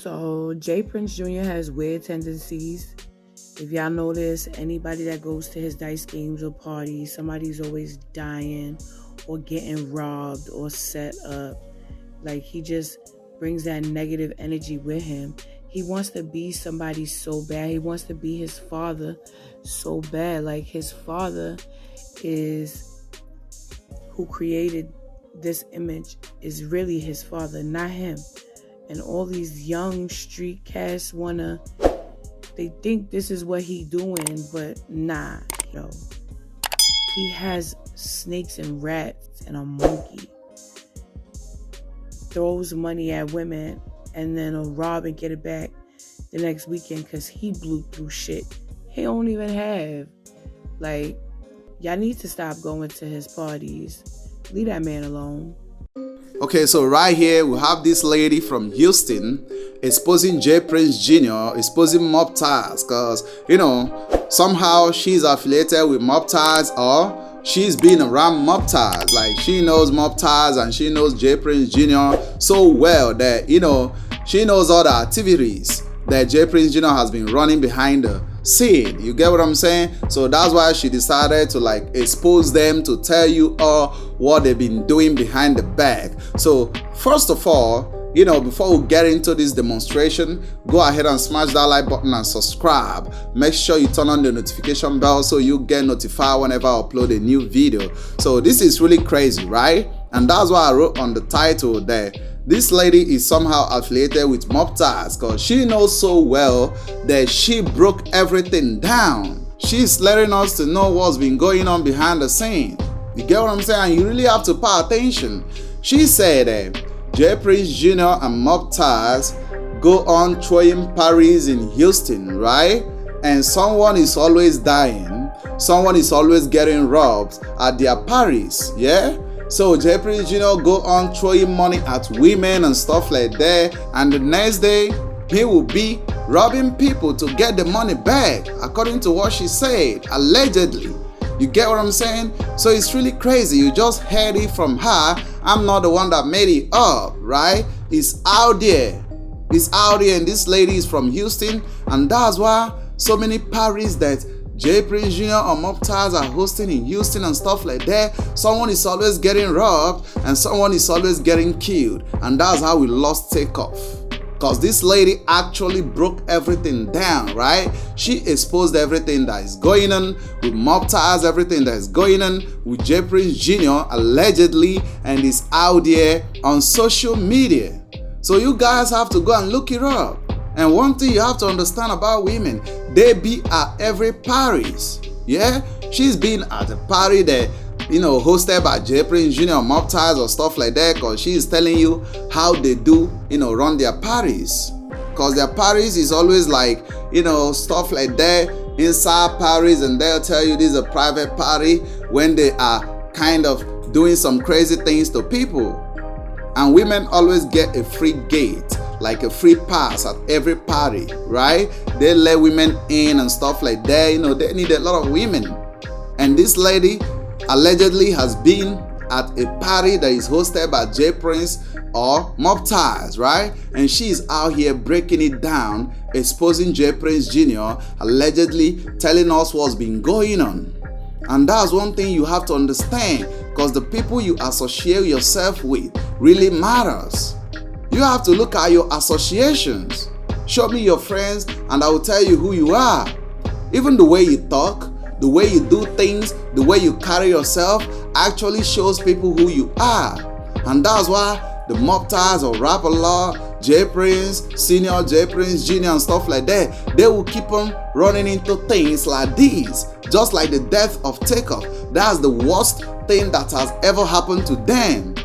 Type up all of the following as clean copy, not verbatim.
So Jay Prince Jr. has weird tendencies. If y'all notice, anybody that goes to his dice games or parties, somebody's always dying or getting robbed or set up. Like, he just brings that negative energy with him. He wants to be somebody so bad. He wants to be his father so bad. Like, his father is who created this image, is really his father, not him. And all these young street cats they think this is what he doing, but nah, yo. He has snakes and rats and a monkey. Throws money at women and then will rob and get it back the next weekend because he blew through shit he don't even have. Like, y'all need to stop going to his parties. Leave that man alone. Okay, so right here we have this lady from Houston exposing Jay Prince Jr., exposing Mobties, because, somehow she's affiliated with Mobties, or she's been around Mobties. Like, she knows Mobties and she knows Jay Prince Jr. so well that, she knows all the activities that Jay Prince Jr. has been running behind the scene. You get what I'm saying? So that's why she decided to expose them, to tell you all what they've been doing behind the back. So first of all, before we get into this demonstration, go ahead and smash that like button and subscribe. Make sure you turn on the notification bell so you get notified whenever I upload a new video. So this is really crazy, right? And that's why I wrote on the title that this lady is somehow affiliated with Mobties, because she knows so well that she broke everything down. She's letting us to know what's been going on behind the scene. You get what I'm saying? You really have to pay attention. She said that Jay Prince Jr. and Mobties go on throwing parties in Houston, right? And someone is always dying. Someone is always getting robbed at their parties, yeah? So Jay Prince Jr. go on throwing money at women and stuff like that, and the next day he will be robbing people to get the money back, according to what she said, allegedly. You get what I'm saying? So it's really crazy. You just heard it from her. I'm not the one that made it up, right? It's out there. It's out there, and this lady is from Houston, and that's why so many parties that Jay Prince Jr. or Mobties are hosting in Houston and stuff like that, someone is always getting robbed and someone is always getting killed. And that's how we lost TakeOff. Because this lady actually broke everything down, right? She exposed everything that is going on with Mobties, everything that is going on with Jay Prince Jr. allegedly, and is out there on social media. So you guys have to go and look it up. And one thing you have to understand about women, they be at every parties. Yeah, she's been at a party that hosted by Jay Prince Jr. or Mobties or stuff like that, because she's telling you how they do run their parties. Because their parties is always stuff like that inside parties, and they'll tell you this is a private party when they are kind of doing some crazy things to people. And women always get a free gate, like a free pass at every party, right? They let women in and stuff like that. They need a lot of women. And this lady allegedly has been at a party that is hosted by Jay Prince or Mobties, right? And she's out here breaking it down, exposing Jay Prince Jr., allegedly telling us what's been going on. And that's one thing you have to understand, because the people you associate yourself with really matters. You have to look at your associations. Show me your friends and I will tell you who you are. Even the way you talk, the way you do things, the way you carry yourself actually shows people who you are. And that's why the Mobties or Rapper Law, Jay Prince, Senior Jay Prince Jr. and stuff like that, they will keep on running into things like these. Just like the death of TakeOff. That's the worst thing that has ever happened to them.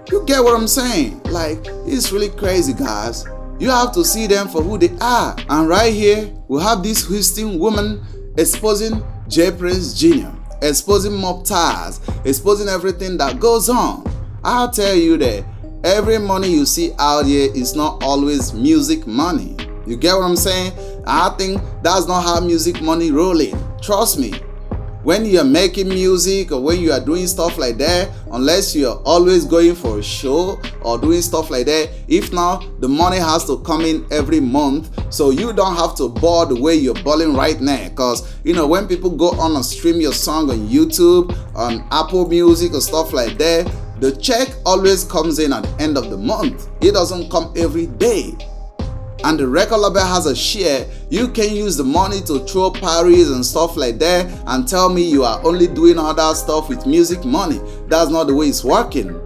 You get what I'm saying? It's really crazy, guys. You have to see them for who they are. And right here, we have this Houston woman exposing Jay Prince Jr., exposing Mobties, exposing everything that goes on. I'll tell you that every money you see out here is not always music money. You get what I'm saying? I think that's not how music money rolling. Trust me. when you're making music or when you are doing stuff like that, unless you're always going for a show or doing stuff like that, if not, the money has to come in every month, so you don't have to ball the way you're balling right now. Because when people go on and stream your song on YouTube, on Apple Music or stuff like that, the check always comes in at the end of the month. It doesn't come every day. And the record label has a share. You can use the money to throw parties and stuff like that and tell me you are only doing all that stuff with music money. That's not the way it's working.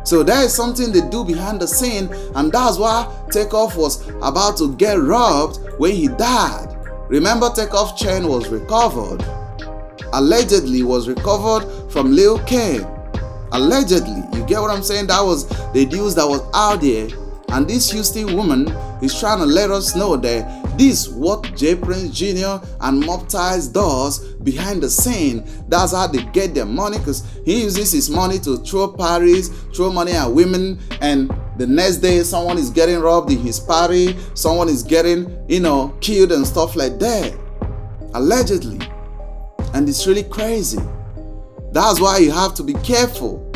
So there is something they do behind the scene, and that's why TakeOff was about to get robbed when he died. Remember, TakeOff chain was recovered. Allegedly was recovered from Lil Kane. Allegedly, you get what I'm saying? That was the news that was out there. And this Houston woman is trying to let us know that this is what J Prince Jr. and Mobties does behind the scene. That's how they get their money, because he uses his money to throw parties, throw money at women, and the next day someone is getting robbed in his party, someone is getting, killed and stuff like that. Allegedly. And it's really crazy. That's why you have to be careful.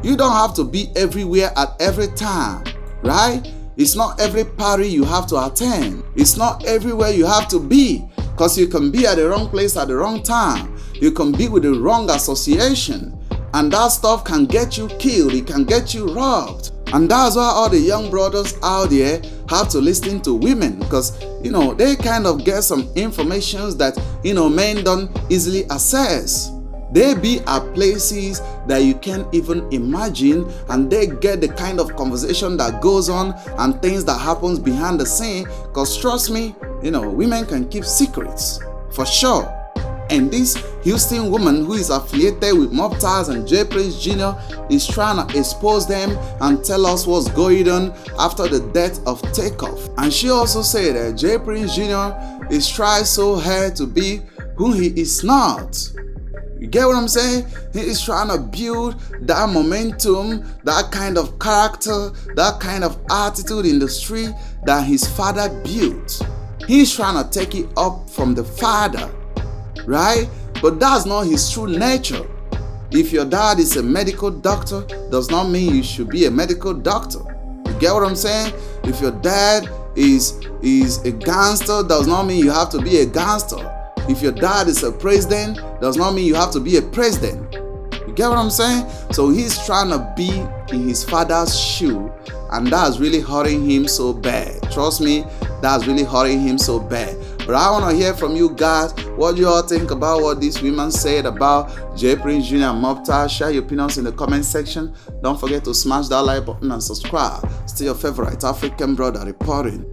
You don't have to be everywhere at every time. Right? It's not every party you have to attend. It's not everywhere you have to be, because you can be at the wrong place at the wrong time. You can be with the wrong association, and that stuff can get you killed. It can get you robbed. And that's why all the young brothers out there have to listen to women, because they kind of get some information that men don't easily access. They be at places that you can't even imagine, and they get the kind of conversation that goes on and things that happens behind the scene. Because trust me, women can keep secrets for sure. And this Houston woman who is affiliated with Mobties and J Prince Jr. is trying to expose them and tell us what's going on after the death of TakeOff. And she also said that J Prince Jr. is trying so hard to be who he is not. You get what I'm saying? He is trying to build that momentum, that kind of character, that kind of attitude in the street that his father built. He's trying to take it up from the father, right? But that's not his true nature. If your dad is a medical doctor, does not mean you should be a medical doctor. You get what I'm saying? If your dad is a gangster, does not mean you have to be a gangster. If your dad is a president, does not mean you have to be a president. You get what I'm saying? So he's trying to be in his father's shoe, and that's really hurting him so bad. Trust me, that's really hurting him so bad. But I want to hear from you guys. What you all think about what these women said about J Prince Jr. and Mobties? Share your opinions in the comment section. Don't forget to smash that like button and subscribe. Still your favorite African brother reporting.